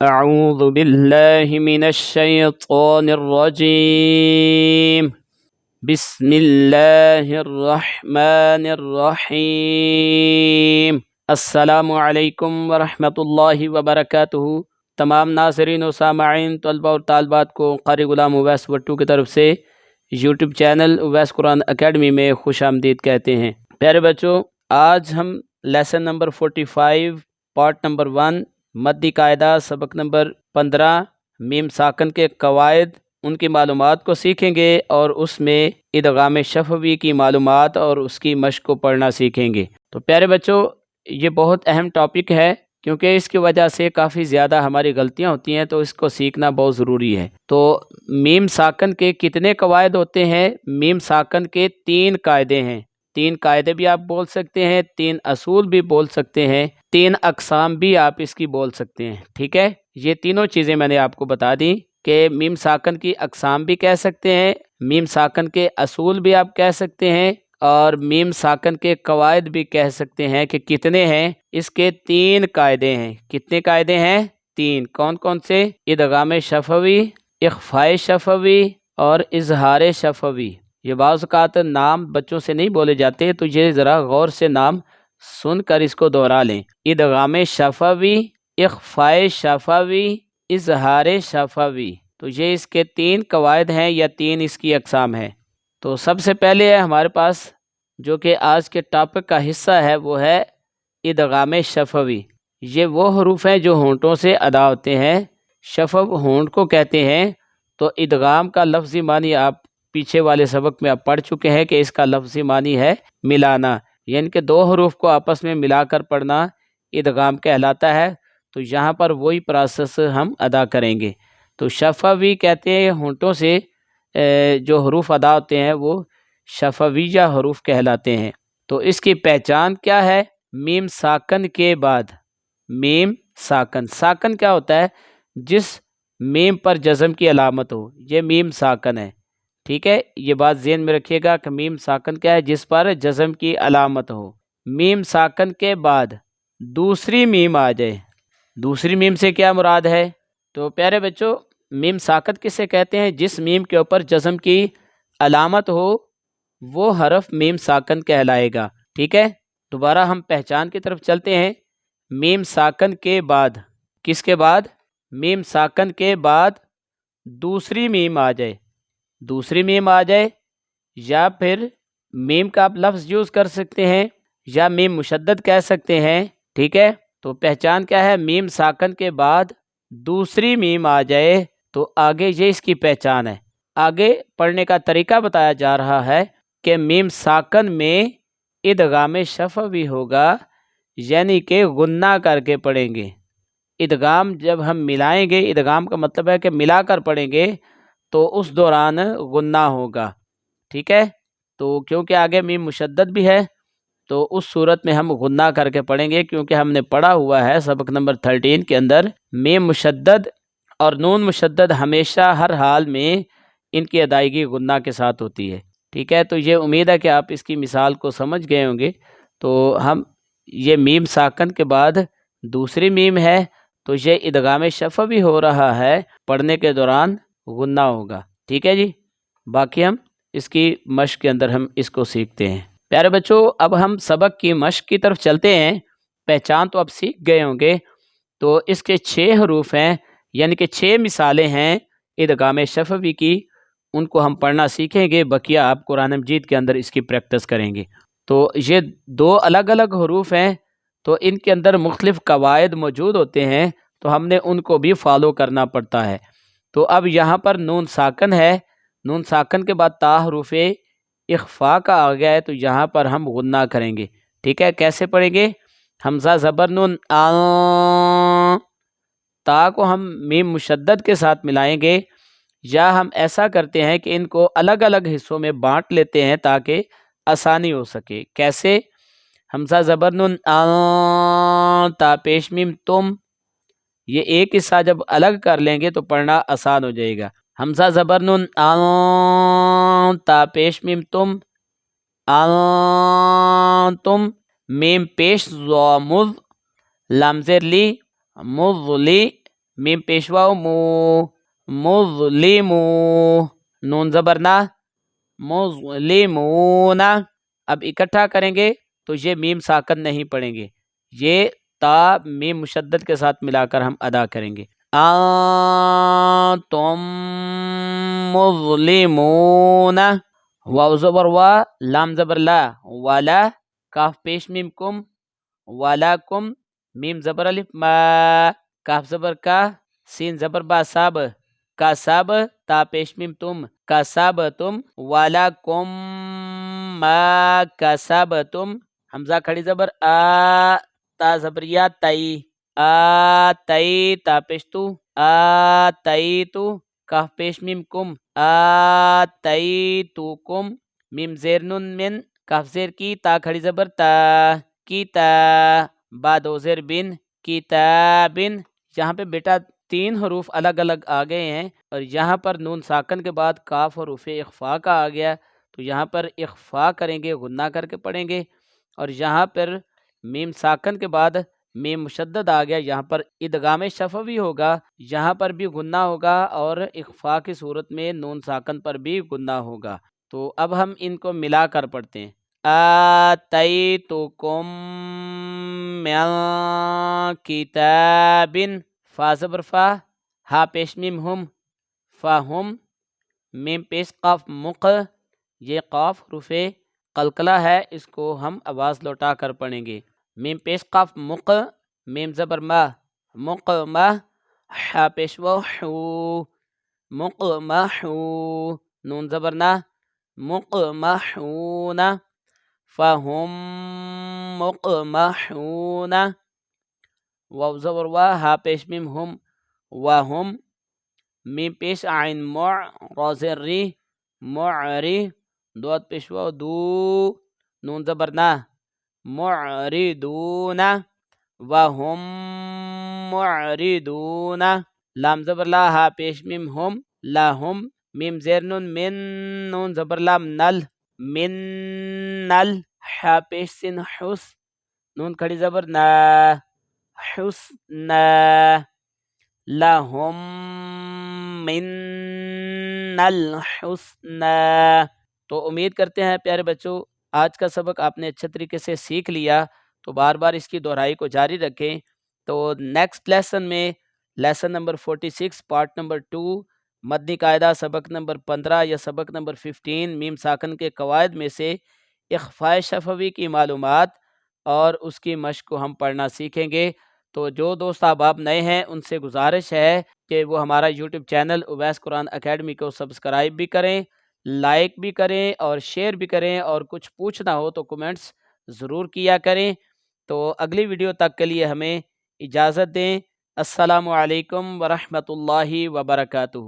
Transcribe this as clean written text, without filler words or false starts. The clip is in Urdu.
أعوذ بالله من الشيطان الرجيم بسم الله الرحمن الرحیم۔ السلام علیکم ورحمۃ اللہ وبرکاتہ۔ تمام ناظرین و سامعین، طلباء اور طالبات کو قاری غلام اویس وٹو کی طرف سے یوٹیوب چینل اویس قرآن اکیڈمی میں خوش آمدید کہتے ہیں۔ پیارے بچوں، آج ہم لیسن نمبر 45 پارٹ نمبر 1 مدی قاعدہ سبق نمبر 15 میم ساکن کے قواعد ان کی معلومات کو سیکھیں گے، اور اس میں ادغام شفوی کی معلومات اور اس کی مشق کو پڑھنا سیکھیں گے۔ تو پیارے بچوں، یہ بہت اہم ٹاپک ہے، کیونکہ اس کی وجہ سے کافی زیادہ ہماری غلطیاں ہوتی ہیں، تو اس کو سیکھنا بہت ضروری ہے۔ تو میم ساکن کے کتنے قواعد ہوتے ہیں؟ میم ساکن کے 3 قاعدے ہیں۔ 3 قاعدے بھی آپ بول سکتے ہیں، 3 اصول بھی بول سکتے ہیں، 3 اقسام بھی آپ اس کی بول سکتے ہیں۔ ٹھیک ہے، یہ تینوں چیزیں میں نے آپ کو بتا دی کہ میم ساکن کی اقسام بھی کہہ سکتے ہیں، میم ساکن کے اصول بھی آپ کہہ سکتے ہیں، اور میم ساکن کے قواعد بھی کہہ سکتے ہیں کہ کتنے ہیں۔ اس کے 3 قاعدے ہیں۔ کتنے قاعدے ہیں؟ 3۔ کون کون سے؟ ادغام شفوی، اخفاء شفوی اور اظہار شفوی۔ یہ بعض اوقات نام بچوں سے نہیں بولے جاتے، تو یہ ذرا غور سے نام سن کر اس کو دوہرا لیں۔ ادغام شفوی، اخفاء شفوی، اظہار شفوی۔ تو یہ اس کے 3 قواعد ہیں یا 3 اس کی اقسام ہیں۔ تو سب سے پہلے ہے ہمارے پاس جو کہ آج کے ٹاپک کا حصہ ہے، وہ ہے ادغام شفوی۔ یہ وہ حروف ہیں جو ہونٹوں سے ادا ہوتے ہیں۔ شفو ہونٹ کو کہتے ہیں۔ تو ادغام کا لفظی معنی آپ پیچھے والے سبق میں آپ پڑھ چکے ہیں کہ اس کا لفظی معنی ہے ملانا، یعنی کہ 2 حروف کو آپس میں ملا کر پڑھنا ادغام کہلاتا ہے۔ تو یہاں پر وہی پروسیس ہم ادا کریں گے۔ تو شفوی کہتے ہیں ہونٹوں سے جو حروف ادا ہوتے ہیں وہ شفویہ حروف کہلاتے ہیں۔ تو اس کی پہچان کیا ہے؟ میم ساکن کے بعد میم ساکن۔ ساکن کیا ہوتا ہے؟ جس میم پر جزم کی علامت ہو، یہ میم ساکن ہے۔ ٹھیک ہے، یہ بات ذہن میں رکھیے گا کہ میم ساکن کیا ہے؟ جس پر جزم کی علامت ہو۔ میم ساکن کے بعد دوسری میم آ جائے۔ دوسری میم سے کیا مراد ہے؟ تو پیارے بچوں، میم ساکن کسے کہتے ہیں؟ جس میم کے اوپر جزم کی علامت ہو وہ حرف میم ساکن کہلائے گا۔ ٹھیک ہے، دوبارہ ہم پہچان کی طرف چلتے ہیں۔ میم ساکن کے بعد، کس کے بعد؟ میم ساکن کے بعد دوسری میم آ جائے۔ دوسری میم آ جائے، یا پھر میم کا آپ لفظ یوز کر سکتے ہیں، یا میم مشدد کہہ سکتے ہیں۔ ٹھیک ہے، تو پہچان کیا ہے؟ میم ساکن کے بعد دوسری میم آ جائے تو آگے یہ اس کی پہچان ہے۔ آگے پڑھنے کا طریقہ بتایا جا رہا ہے کہ میم ساکن میں ادغام شفوی ہوگا، یعنی کہ غنہ کر کے پڑھیں گے۔ ادغام جب ہم ملائیں گے، ادغام کا مطلب ہے کہ ملا کر پڑھیں گے، تو اس دوران غنہ ہوگا۔ ٹھیک ہے، تو کیونکہ آگے میم مشدد بھی ہے تو اس صورت میں ہم غنہ کر کے پڑھیں گے، کیونکہ ہم نے پڑھا ہوا ہے سبق نمبر 13 کے اندر میم مشدد اور نون مشدد ہمیشہ ہر حال میں ان کی ادائیگی غنہ کے ساتھ ہوتی ہے۔ ٹھیک ہے، تو یہ امید ہے کہ آپ اس کی مثال کو سمجھ گئے ہوں گے۔ تو ہم یہ میم ساکن کے بعد دوسری میم ہے، تو یہ ادغام شفوی ہو رہا ہے، پڑھنے کے دوران غنہ ہوگا۔ ٹھیک ہے جی، باقی ہم اس کی مشق کے اندر ہم اس کو سیکھتے ہیں۔ پیارے بچوں، اب ہم سبق کی مشق کی طرف چلتے ہیں۔ پہچان تو اب سیکھ گئے ہوں گے۔ تو اس کے 6 حروف ہیں، یعنی کہ 6 مثالیں ہیں ادغام شفوی کی، ان کو ہم پڑھنا سیکھیں گے۔ بقیہ آپ قرآن مجید کے اندر اس کی پریکٹس کریں گے۔ تو یہ 2 الگ الگ حروف ہیں، تو ان کے اندر مختلف قواعد موجود ہوتے ہیں، تو ہم نے ان کو بھی فالو کرنا پڑتا ہے۔ تو اب یہاں پر نون ساکن ہے، نون ساکن کے بعد تا حروف اخفاء کا آ گیا ہے، تو یہاں پر ہم غنہ کریں گے۔ ٹھیک ہے، کیسے پڑھیں گے؟ حمزہ زبر نون تا کو ہم میم مشدد کے ساتھ ملائیں گے، یا ہم ایسا کرتے ہیں کہ ان کو الگ الگ حصوں میں بانٹ لیتے ہیں تاکہ آسانی ہو سکے۔ کیسے؟ حمزہ زبر نون تا پیش میم تم، یہ ایک حصہ جب الگ کر لیں گے تو پڑھنا آسان ہو جائے گا۔ حمزہ زبر نون تا پیش میم تم، تم، میم پیش زو مذ، لام زیر لی، مذ لی، میم پیشوا مو، مظلمو، نون زبرنا، مظلمون۔ اب اکٹھا کریں گے تو یہ میم ساکن نہیں پڑھیں گے، یہ تا میم مشدد کے ساتھ ملا کر ہم ادا کریں گے۔ انتم مظلمون، واو زبر وا، لام زبر لا، والا، کاف پیش میم کم، والا کم، میم زبر الف ما، کاف زبر کا، سین زبر با ساب، کا ساب، تا پیش میم تم، کا ساب تم، والا کم ما کا ساب تم، حمزہ کھڑی زبر آ، تا زبر یا تئی، آ تئی، تا پیش تو، آ تئی تو، کاف پیش میم کم، آ تئی تو کم، میم زیر نون من، کاف زیر کی، تا کھڑی زبر تا، کی تا، با دو زیر بن، کتابن۔ یہاں پہ بیٹا 3 حروف الگ الگ آ گئے ہیں، اور یہاں پر نون ساکن کے بعد کاف حروف اخفا کا آ گیا، تو یہاں پر اخفا کریں گے، غنہ کر کے پڑھیں گے، اور یہاں پر میم ساکن کے بعد میم مشدد آ گیا، یہاں پر ادغام شفوی ہوگا، یہاں پر بھی غنہ ہوگا، اور اخفا کی صورت میں نون ساکن پر بھی غنہ ہوگا۔ تو اب ہم ان کو ملا کر پڑھتے ہیں۔ آتیتکم من کتاب، فا زبر فا، ہا پیش میم ہم، فاہم، میم پیش قاف مق، یہ قاف حروف قلقلہ ہے، اس کو ہم آواز لوٹا کر پڑھیں گے۔ میم پیش قاف مق، میم زبر ما، مقمہ، حا پیش و حو، مقمحو، نون زبر نا، مقمحون، فہم مقمحون، واو زبر وا، ہا پیش میم ہم، وہم، میم پیش عین مع، را زیر ری، معری، دوت پیش و دو، نون زبر نا، معرضون، وہم معرضون، لام زبر لا، ہا پیش میم ہم، لاہم، میم زیر نون من، نون زبر لام نل، من نل، حا پیش سین حس، نون کھڑی زبر نا، حسنا، لہم من الحسنا۔ تو امید کرتے ہیں پیارے بچوں آج کا سبق آپ نے اچھے طریقے سے سیکھ لیا، تو بار بار اس کی دہرائی کو جاری رکھیں۔ تو نیکسٹ لیسن میں لیسن نمبر 46 پارٹ نمبر 2 مدنی قاعدہ سبق نمبر 15 یا سبق نمبر 15 میم ساکن کے قواعد میں سے اخفاء شفوی کی معلومات اور اس کی مشق کو ہم پڑھنا سیکھیں گے۔ تو جو دوست احباب نئے ہیں ان سے گزارش ہے کہ وہ ہمارا یوٹیوب چینل اویس قرآن اکیڈمی کو سبسکرائب بھی کریں، لائک بھی کریں اور شیئر بھی کریں، اور کچھ پوچھنا ہو تو کمنٹس ضرور کیا کریں۔ تو اگلی ویڈیو تک کے لیے ہمیں اجازت دیں۔ السلام علیکم ورحمۃ اللہ وبرکاتہ۔